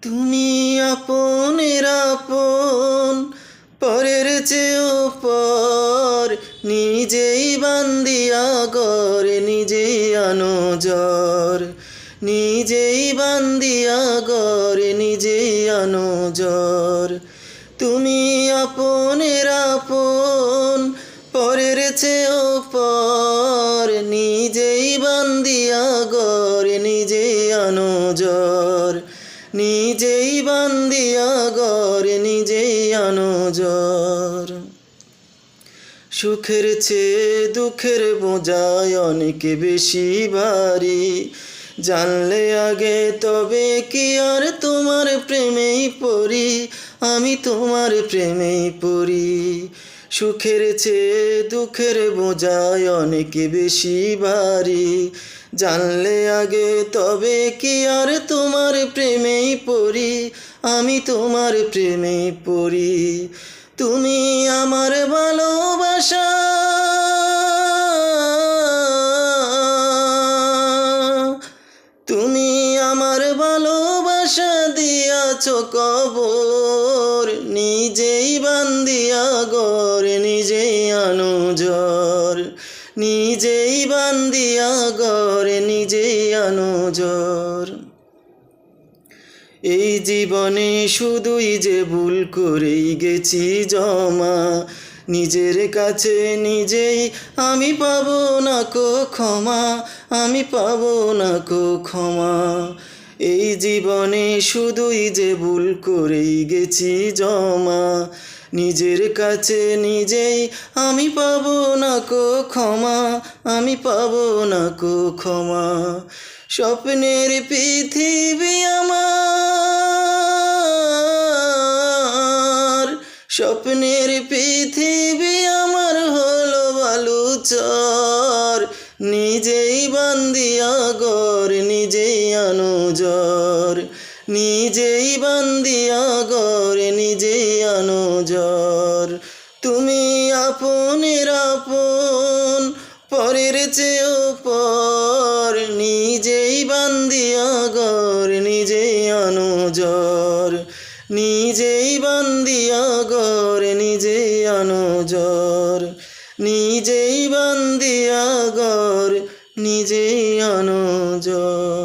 তুমি আপনের আপন, পরের চেয়েও পর, নিজেই বান্দিয়া গরে নিজেই আনো জ্বর, নিজেই বান্দিয়া গরে নিজেই আনো জ্বর। তুমি আপনের আপন, পরের চেয়েও পর, নিজেই বান্দিয়া গরে নিজেই আনো জ্বর, নিজেই বান্দিয়া গরে নিজেই আনো জ্বর। সুখের চেয়ে দুঃখের বোঝায় অনেক বেশি ভারী, জানলে আগে তবে কি আর তোমার প্রেমেই পড়ি, আমি তোমার প্রেমেই পড়ি। সুখের চেয়ে দুঃখের বোঝায় অনেক বেশি ভারী, জানলে আগে তবে কি আর তোমার প্রেমেই পড়ি, আমি তোমার প্রেমেই পড়ি। তুমি আমার ভালোবাসা, তুমি আমার ভালোবাসা দিয়াছ কবর, নিজেই বান্দিয়া গরে নিজেই আনো জ্বর, নিজেই বান্দিয়া গরে নিজেই আনো জ্বর। এই জীবনে শুধুই যে ভুল করেই গেছি জমা, নিজের কাছে নিজেই আমি পাবো না কো ক্ষমা, আমি পাবো না কো ক্ষমা। এই জীবনে শুধুই যে ভুল করেই গেছি জমা, নিজের কাছে নিজেই আমি পাবো না কো ক্ষমা, আমি পাবো না কো ক্ষমা। স্বপ্নের পৃথিবী আমার, স্বপ্নের পৃথিবী আমার হলো বালুচর, নিজেই বান্দিয়া গরে নিজেই আনো জ্বর, নিজেই বান্দিয়া গরে নিজেই আনো জ্বর। তুমি আপনের আপন, পরের চেয়েও পর, নিজেই বান্দিয়া গরে নিজেই আনো জ্বর, নিজেই বান্দিয়া গরে নিজেই আনো জ্বর, নিজেই বান্দিয়া গরে নিজেই আনো জ্বর।